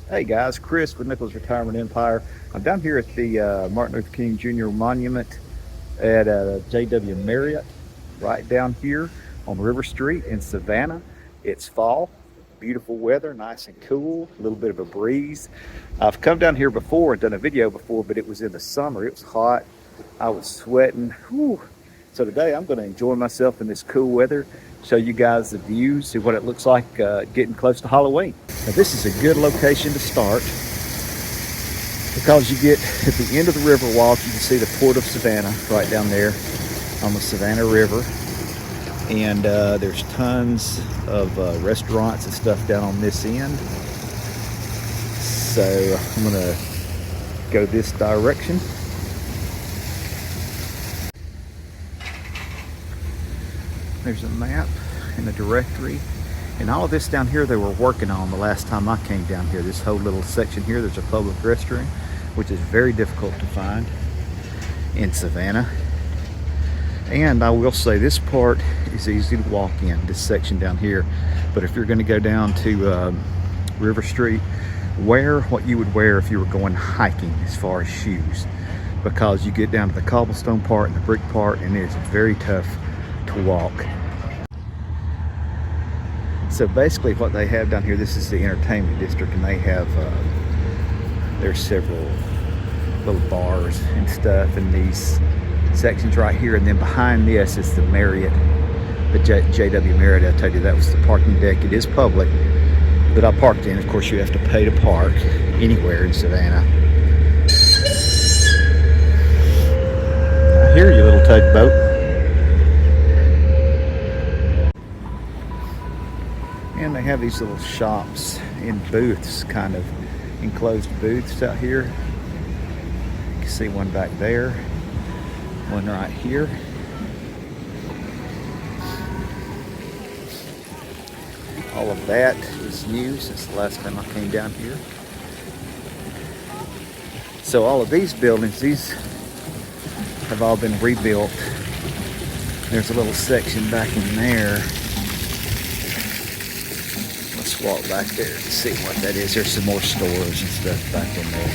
Hey guys, Chris with Nichols Retirement Empire. I'm down here at the Martin Luther King Jr. Monument at JW Marriott, right down here on River Street in Savannah. It's fall, beautiful weather, nice and cool, a little bit of a breeze. I've come down here before and done a video before, but it was in the summer. It was hot. I was sweating. Whew. So today I'm going to enjoy myself in this cool weather, show you guys the views, see what it looks like getting close to Halloween. Now this is a good location to start because you get at the end of the river walk, you can see the Port of Savannah right down there on the Savannah River. And there's tons of restaurants and stuff down on this end. So I'm gonna go this direction. There's a map and a directory. And all of this down here they were working on the last time I came down here. This whole little section here, there's a public restroom, which is very difficult to find in Savannah. And I will say this part is easy to walk in, this section down here. But if you're gonna go down to River Street, wear what you would wear if you were going hiking as far as shoes. Because you get down to the cobblestone part and the brick part and it's very tough to walk. So basically what they have down here, this is the entertainment district, and they have, there's several little bars and stuff in these sections right here. And then behind this is the Marriott, the JW Marriott. I told you that was the parking deck. It is public, but I parked in. Of course, you have to pay to park anywhere in Savannah. I hear you, little tugboat. And they have these little shops in booths, kind of enclosed booths out here. You can see one back there, one right here. All of that is new since the last time I came down here. So all of these buildings, these have all been rebuilt. There's a little section back in there. Let's walk back there and see what that is. There's some more stores and stuff back in there.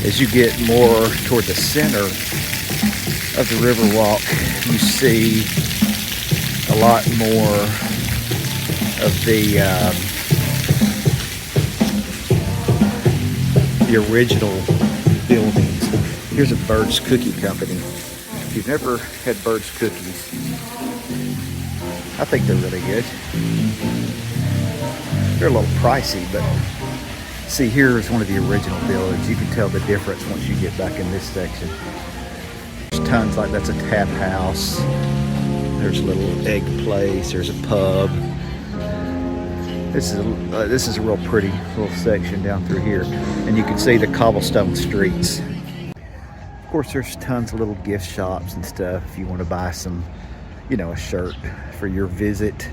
As you get more toward the center of the river walk, you see a lot more of the original buildings. Here's a Bird's Cookie Company. If you've never had Bird's Cookies, I think they're really good. They're a little pricey, but see, here is one of the original buildings. You can tell the difference once you get back in this section. There's tons, like that's a tap house. There's a little egg place. There's a pub. This is a real pretty little section down through here, and you can see the cobblestone streets. Of course, there's tons of little gift shops and stuff if you want to buy some, you know, a shirt for your visit,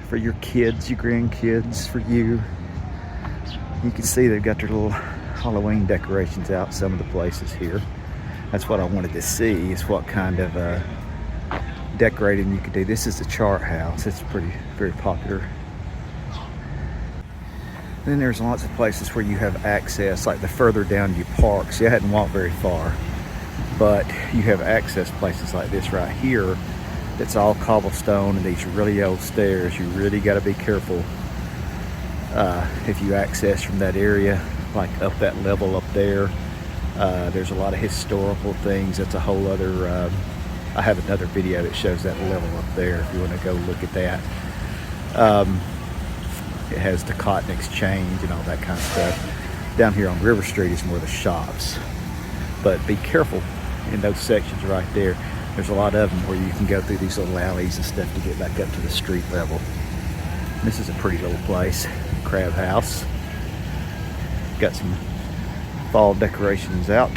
for your kids, your grandkids, for you. You can see they've got their little Halloween decorations out some of the places here. That's what I wanted to see, is what kind of decorating you could do. This is the Chart House. It's very popular. Then there's lots of places where you have access, like the further down you park. See, I hadn't walked very far, but you have access places like this right here. It's all cobblestone and these really old stairs. You really got to be careful if you access from that area, like up that level up there. There's a lot of historical things. That's a whole other, I have another video that shows that level up there if you want to go look at that. It has the cotton exchange and all that kind of stuff. Down here on River Street is more the shops. But be careful in those sections right there. There's a lot of them where you can go through these little alleys and stuff to get back up to the street level. This is a pretty little place, Crab House. Got some fall decorations out.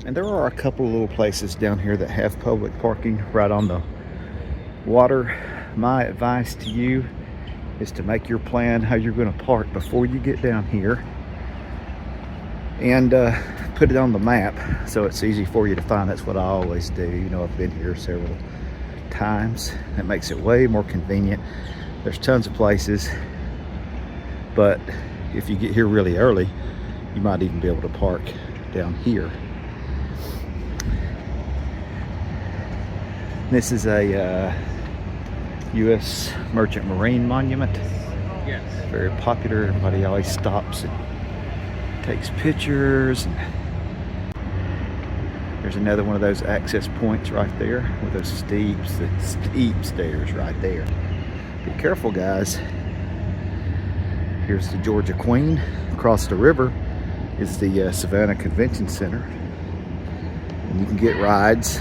And there are a couple of little places down here that have public parking right on the water. My advice to you is to make your plan how you're going to park before you get down here, and put it on the map so it's easy for you to find. That's what I always do. You know, I've been here several times. That makes it way more convenient. There's tons of places But if you get here really early, you might even be able to park down here. This is a U.S. Merchant Marine Monument. Yes. Very popular. Everybody always stops and takes pictures. And there's another one of those access points right there with those steep stairs right there. Be careful, guys. Here's the Georgia Queen. Across the river is the Savannah Convention Center. And you can get rides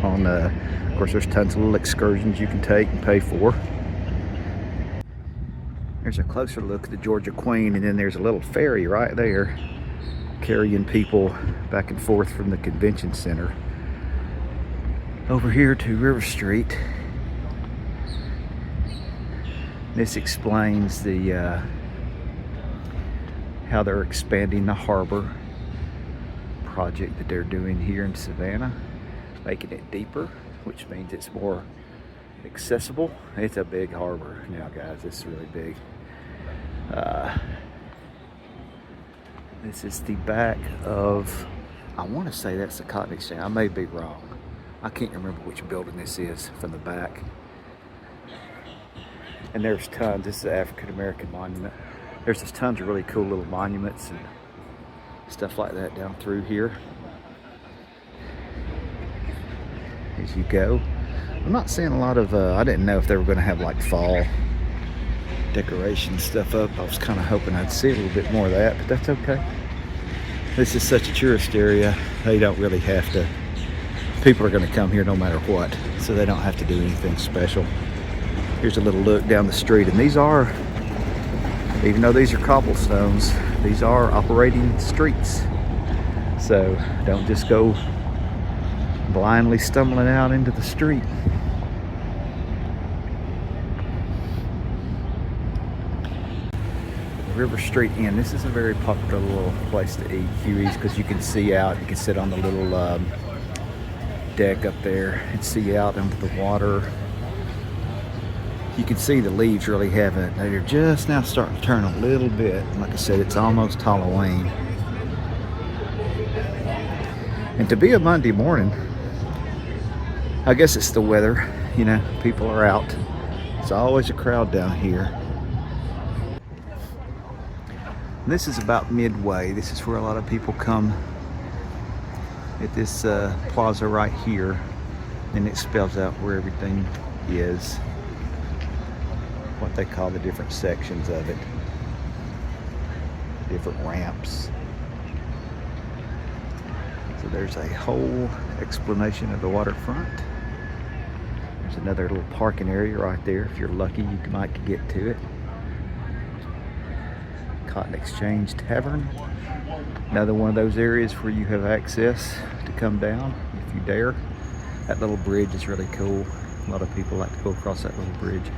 on, of course, there's tons of little excursions you can take and pay for. There's a closer look at the Georgia Queen, and then there's a little ferry right there carrying people back and forth from the convention center over here to River Street. This explains the how they're expanding the harbor project that they're doing here in Savannah, making it deeper, which means it's more accessible. It's a big harbor now, guys. It's really big. This is the back of, I want to say that's the Cotton Exchange. I may be wrong. I can't remember which building this is from the back. And there's tons. This is the African American Monument. There's just tons of really cool little monuments and stuff like that down through here as you go. I'm not seeing a lot of, I didn't know if they were going to have like fall decoration stuff up. I was kind of hoping I'd see a little bit more of that, but that's okay. This is such a tourist area. They don't really have to, people are going to come here no matter what, so they don't have to do anything special. Here's a little look down the street, and these are, even though these are cobblestones, these are operating streets. So don't just go blindly stumbling out into the street. River Street Inn. This is a very popular little place to eat Huey's because you can see out. You can sit on the little deck up there and see out into the water. You can see the leaves really haven't. They're just now starting to turn a little bit. Like I said, it's almost Halloween. And to be a Monday morning, I guess it's the weather. You know, people are out. It's always a crowd down here. This is about midway. This is where a lot of people come at this plaza right here. And it spells out where everything is. What they call the different sections of it. Different ramps. So there's a whole explanation of the waterfront. There's another little parking area right there. If you're lucky, you might get to it. Cotton Exchange Tavern. Another one of those areas where you have access to come down if you dare. That little bridge is really cool. A lot of people like to go across that little bridge.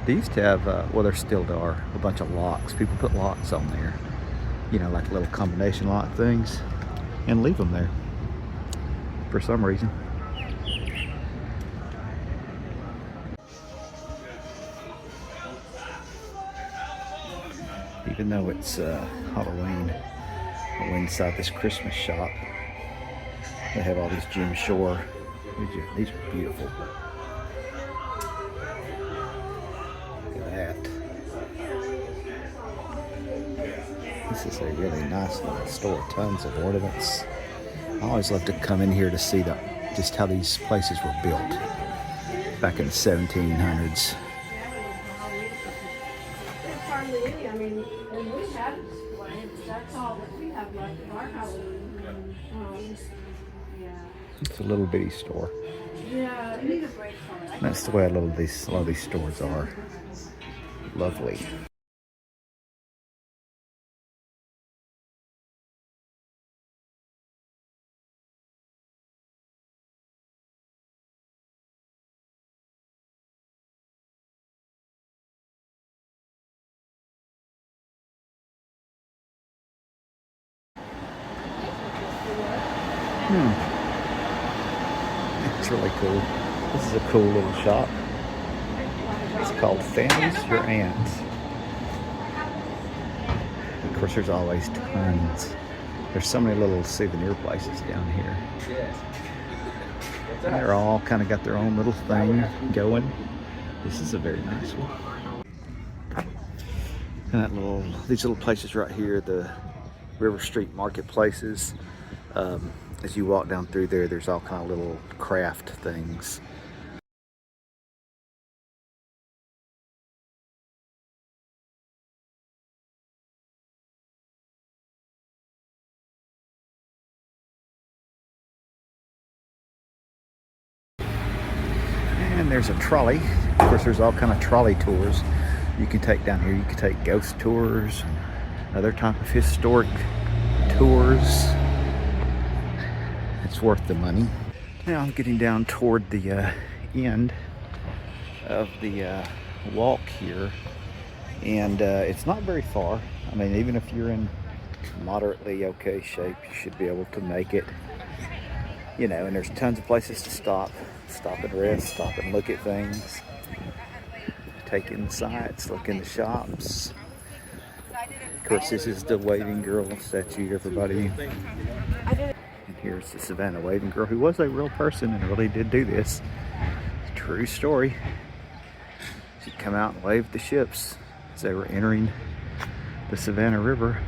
They used to have, well, there still are, a bunch of locks. People put locks on there, you know, like little combination lock things, and leave them there for some reason. Even though it's Halloween, I went inside this Christmas shop. They have all these Jim Shore. These are beautiful. Look at that. This is a really nice little store. Tons of ornaments. I always love to come in here to see just how these places were built back in the 1700s. It's a little bitty store. Yeah, that's the way a lot of these stores are. Lovely. It's really cool. This is a cool little shop. It's called Fanny's Your Aunt. course, there's always tons. There's so many little souvenir places down here. And they're all kind of got their own little thing going. This is a very nice one. And these little places right here, the River Street marketplaces. As you walk down through there, there's all kind of little craft things. And there's a trolley. Of course, there's all kind of trolley tours you can take down here. You can take ghost tours, other type of historic tours. It's worth the money. Now I'm getting down toward the end of the walk here, and it's not very far. I mean, even if you're in moderately okay shape, you should be able to make it. You know, and there's tons of places to stop and rest, stop and look at things, take in the sights, look in the shops. Of course, this is the Waving Girl statue, everybody. And here's the Savannah Waving Girl, who was a real person and really did do this. It's a true story. She'd come out and wave the ships as they were entering the Savannah River.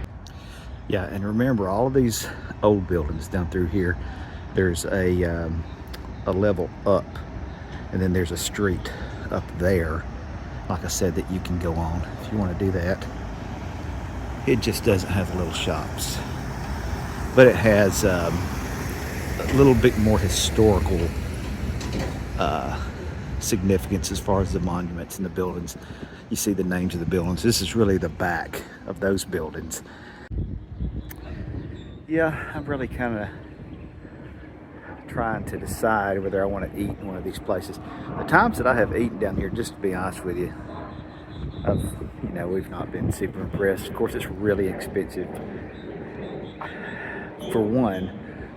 Yeah, and remember, all of these old buildings down through here, there's a level up, and then there's a street up there, like I said, that you can go on if you want to do that. It just doesn't have little shops, but it has a little bit more historical significance as far as the monuments and the buildings. You see the names of the buildings. This is really the back of those buildings. Yeah, I'm really kind of trying to decide whether I want to eat in one of these places. The times that I have eaten down here, just to be honest with you, we've not been super impressed. Of course, it's really expensive. For one,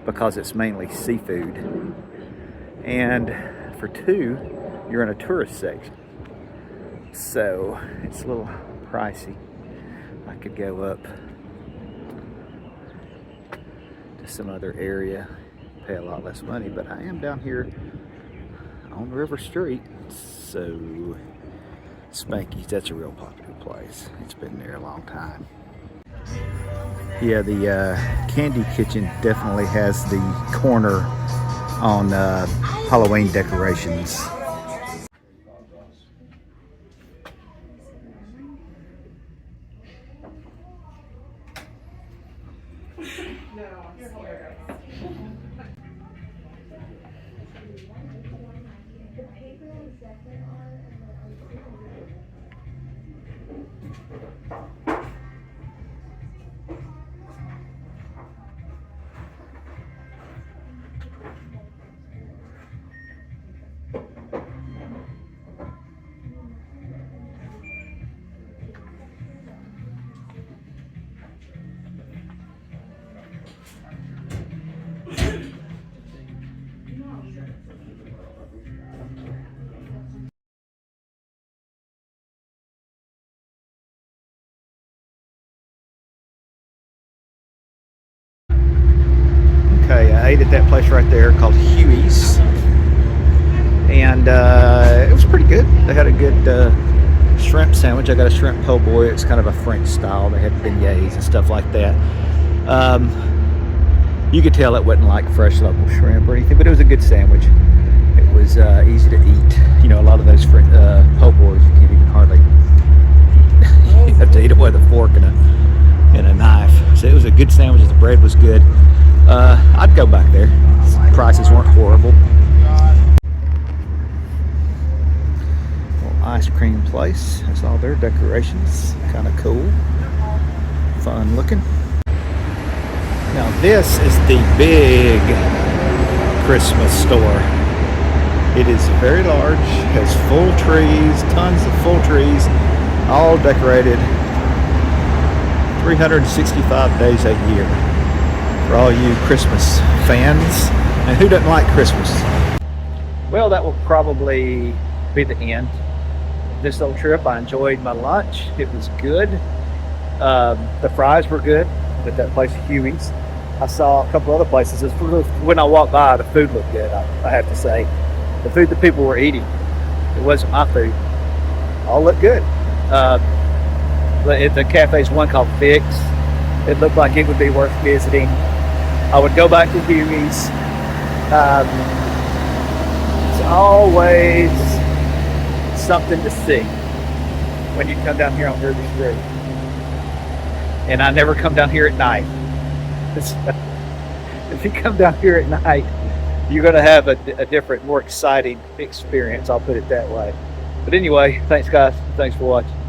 because it's mainly seafood, and for two, you're in a tourist section, so it's a little pricey. I could go up to some other area, pay a lot less money, but I am down here on River Street, so Spanky's, that's a real popular place. It's been there a long time. Yeah, the Candy Kitchen definitely has the corner on Halloween decorations. Okay, I ate at that place right there called Huey's, and it was pretty good. They had a good shrimp sandwich. I got a shrimp po' boy. It's kind of a French style. They had beignets and stuff like that. You could tell it wasn't like fresh local shrimp or anything, but it was a good sandwich. It was easy to eat. You know, a lot of those po' boys you can't even hardly you have to eat it with a fork and a knife. So it was a good sandwich. The bread was good. I'd go back there. Prices weren't horrible. Little ice cream place. That's all their decorations. Kind of cool. Fun looking. Now this is the big Christmas store. It is very large. Has full trees. Tons of full trees. All decorated 365 days a year. For all you Christmas fans, and who doesn't like Christmas? Well, that will probably be the end of this little trip. I enjoyed my lunch. It was good. The fries were good at that place, Huey's. I saw a couple other places. When I walked by, the food looked good, I have to say. The food that people were eating, it wasn't my food. All looked good. The cafe's one called Fix. It looked like it would be worth visiting. I would go back to Huey's. It's always something to see when you come down here on River Street. And I never come down here at night. If you come down here at night, you're going to have a different, more exciting experience. I'll put it that way. But anyway, thanks guys. Thanks for watching.